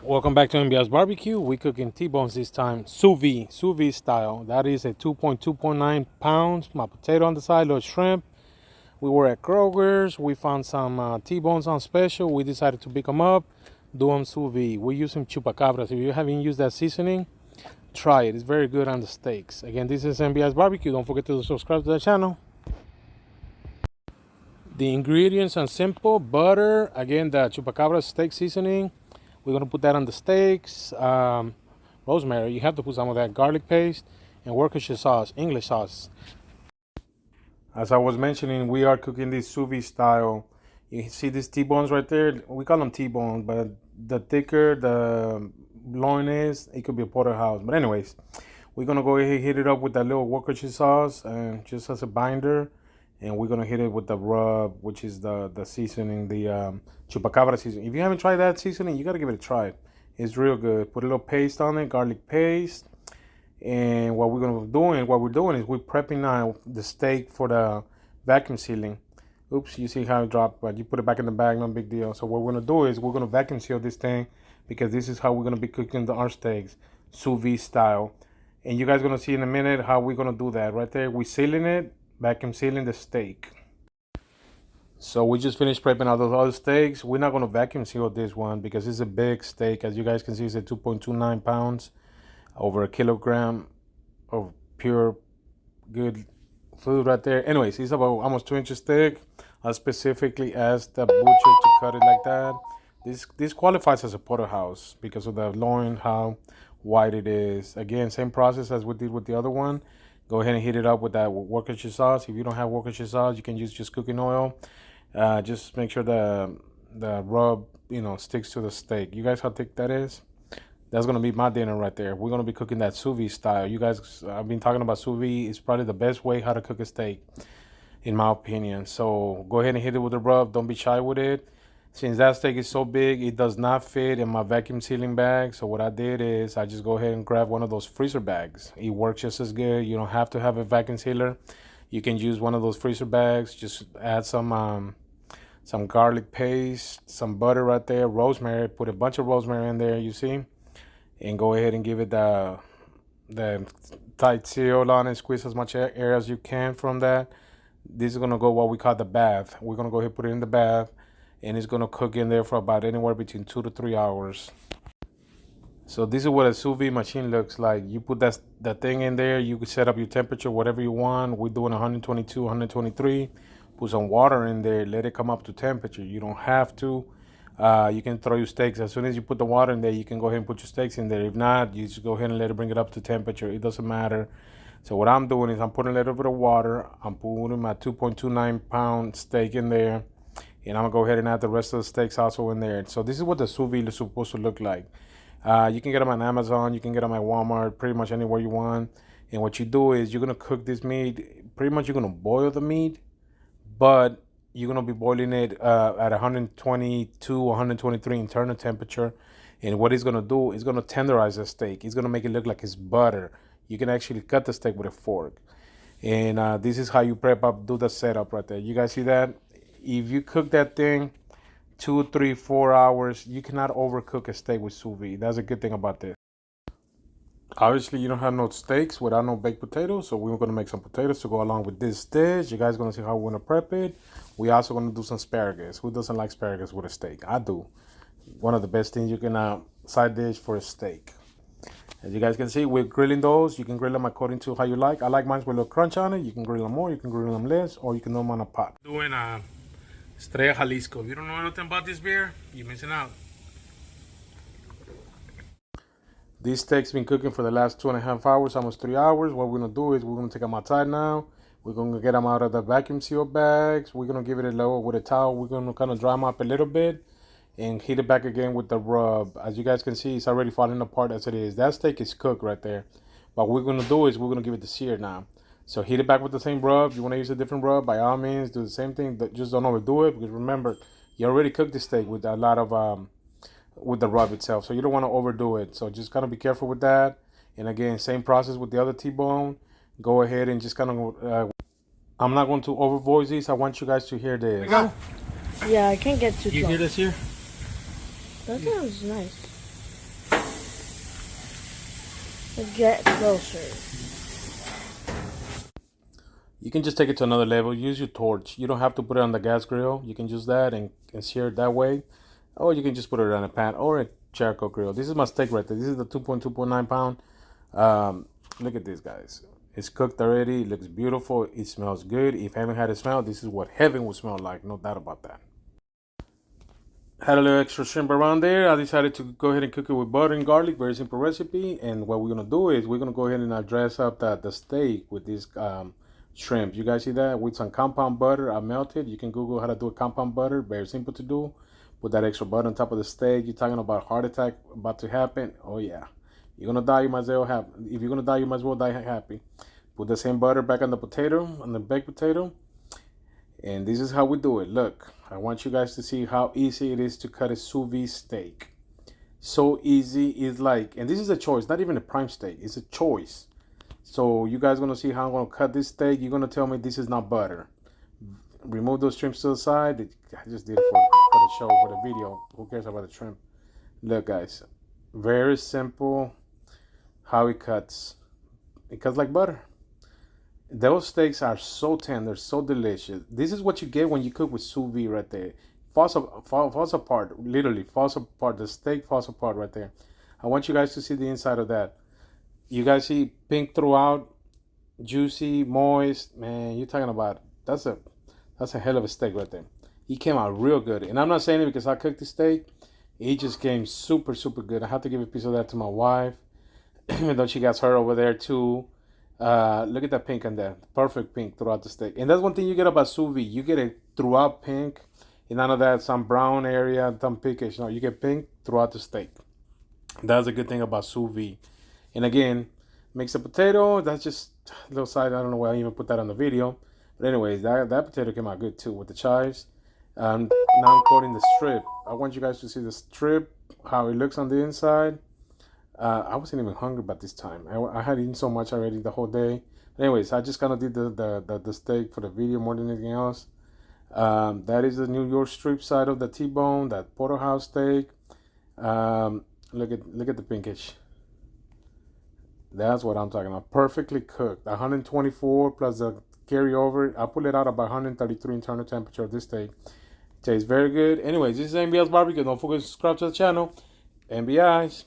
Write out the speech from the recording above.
Welcome back to MBS Barbecue. We cooking T-bones this time, sous vide style. That is a 2.9 pounds. My potato on the side, little shrimp. We were at Kroger's. We found some T-bones on special. We decided to pick them up, do them sous vide. We're using chupacabras. If you haven't used that seasoning, try it. It's very good on the steaks. Again, this is MBS Barbecue. Don't forget to subscribe to the channel. The ingredients are simple. Butter. Again, the chupacabra steak seasoning. We're going to put that on the steaks. Rosemary, you have to put some of that garlic paste, and Worcestershire sauce, English sauce. As I was mentioning, we are cooking this sous vide style. You see these T-bones right there? We call them T-bones, but the thicker the loin is, it could be a porterhouse. But anyways, we're going to go ahead and hit it up with that little Worcestershire sauce, and just as a binder. And we're going to hit it with the rub, which is the seasoning, the chupacabra seasoning. If you haven't tried that seasoning, you got to give it a try. It's real good. Put a little paste on it, garlic paste. And what we're doing is we're prepping now the steak for the vacuum sealing. Oops, you see how it dropped, but you put it back in the bag, no big deal. So what we're going to do is we're going to vacuum seal this thing, because this is how we're going to be cooking our steaks, sous vide style. And you guys are going to see in a minute how we're going to do that. Right there, we're sealing it. Vacuum sealing the steak. So we just finished prepping all those other steaks. We're not going to vacuum seal this one because it's a big steak. As you guys can see, it's a 2.29 pounds, over a kilogram of pure good food right there. Anyways, it's about almost 2 inches thick. I specifically asked the butcher to cut it like that. This qualifies as a porterhouse because of the loin, how wide it is. Again, same process as we did with the other one. Go ahead and heat it up with that Worcestershire sauce. If you don't have Worcestershire sauce, you can use just cooking oil. Just make sure the rub, sticks to the steak. You guys, how thick that is? That's gonna be my dinner right there. We're gonna be cooking that sous vide style. You guys, I've been talking about sous vide. It's probably the best way how to cook a steak, in my opinion. So go ahead and hit it with the rub. Don't be shy with it. Since that steak is so big, it does not fit in my vacuum sealing bag. So what I did is I just go ahead and grab one of those freezer bags. It works just as good. You don't have to have a vacuum sealer. You can use one of those freezer bags. Just add some garlic paste, some butter right there, rosemary. Put a bunch of rosemary in there, you see, and go ahead and give it the tight seal on it. Squeeze as much air as you can from that. This is gonna go what we call the bath. We're gonna go ahead and put it in the bath. And it's gonna cook in there for about anywhere between 2 to 3 hours. So this is what a sous vide machine looks like. You put that thing in there. You can set up your temperature, whatever you want. We're doing 122, 123. Put some water in there. Let it come up to temperature. You don't have to. You can throw your steaks. As soon as you put the water in there, you can go ahead and put your steaks in there. If not, you just go ahead and let it bring it up to temperature. It doesn't matter. So what I'm doing is I'm putting a little bit of water. I'm putting my 2.29 pound steak in there. And I'm gonna go ahead and add the rest of the steaks also in there. So this is what the sous vide is supposed to look like. You can get them on Amazon. You can get them at Walmart, pretty much anywhere you want. And what you do is you're gonna cook this meat. Pretty much you're gonna boil the meat, but you're gonna be boiling it at 122, 123 internal temperature. And what it's gonna do is gonna tenderize the steak. It's gonna make it look like it's butter. You can actually cut the steak with a fork. And this is how you prep up, do the setup right there. You guys see that? If you cook that thing 2, 3, 4 hours, you cannot overcook a steak with sous vide. That's a good thing about this. Obviously, you don't have no steaks without no baked potatoes, so we're gonna make some potatoes to go along with this dish. You guys gonna see how we're gonna prep it. We also gonna do some asparagus. Who doesn't like asparagus with a steak? I do. One of the best things you can side dish for a steak. As you guys can see, we're grilling those. You can grill them according to how you like. I like mine with a little crunch on it. You can grill them more, you can grill them less, or you can do them on a pot. Doing Estrella Jalisco. If you don't know anything about this beer, you're missing out. These steaks been cooking for the last 2.5 hours, almost 3 hours. What we're gonna do is we're gonna take them outside now. We're gonna get them out of the vacuum seal bags. We're gonna give it a low with a towel. We're gonna kind of dry them up a little bit and heat it back again with the rub. As you guys can see, it's already falling apart as it is. That steak is cooked right there. But what we're gonna do is we're gonna give it the sear now. So heat it back with the same rub. You want to use a different rub, by all means, do the same thing. Just don't overdo it, because remember, you already cooked the steak with a lot of with the rub itself. So you don't want to overdo it. So just kind of be careful with that. And again, same process with the other T-bone. Go ahead and just kind of. I'm not going to over voice these. I want you guys to hear this. Yeah, I can't get too close. You hear this here? That sounds nice. Get closer. You can just take it to another level. Use your torch. You don't have to put it on the gas grill. You can use that and sear it that way. Or you can just put it on a pan or a charcoal grill. This is my steak right there. This is the 2.9 pound. Look at this, guys. It's cooked already. It looks beautiful. It smells good. If you haven't had it smell, this is what heaven would smell like. No doubt about that. Had a little extra shrimp around there. I decided to go ahead and cook it with butter and garlic. Very simple recipe. And what we're gonna do is we're gonna go ahead and dress up the steak with this shrimp. You guys see that with some compound butter? I melted. You can Google how to do a compound butter. Very simple to do. Put that extra butter on top of the steak. You're talking about heart attack about to happen. Oh yeah, you're gonna die. You might as well have. If you're gonna die, you might as well die happy. Put the same butter back on the potato, on the baked potato. And this is how we do it. Look, I want you guys to see how easy it is to cut a sous vide steak. So easy. It's like, and this is a choice, not even a prime steak. It's a choice. So you guys gonna see how I'm gonna cut this steak. You're gonna tell me this is not butter. Remove those shrimps to the side. I just did it for the show, for the video. Who cares about the shrimp? Look, guys, very simple how it cuts. It cuts like butter. Those steaks are so tender, so delicious. This is what you get when you cook with sous vide right there. Falls apart, literally falls apart. The steak falls apart right there. I want you guys to see the inside of that. You guys see pink throughout, juicy, moist. Man, you're talking about that's a hell of a steak right there. He came out real good, and I'm not saying it because I cooked the steak. It just came super super good. I have to give a piece of that to my wife, even though she got her over there too. Look at that pink on there. Perfect pink throughout the steak. And that's one thing you get about sous vide. You get it throughout pink. And none of that some brown area, some pinkish. No, you get pink throughout the steak. That's a good thing about sous vide. And again, mix the potato. That's just a little side. I don't know why I even put that on the video. But anyways, that potato came out good too with the chives. Now I'm coating the strip. I want you guys to see the strip, how it looks on the inside. I wasn't even hungry by this time. I had eaten so much already the whole day. But anyways, I just kind of did the steak for the video more than anything else. That is the New York strip side of the T-bone, that porterhouse steak. Look at the pinkish. That's what I'm talking about. Perfectly cooked. 124 plus the carryover. I pulled it out about 133 internal temperature of this steak. Tastes very good. Anyways, this is NBL's Barbecue. Don't forget to subscribe to the channel. NBI's.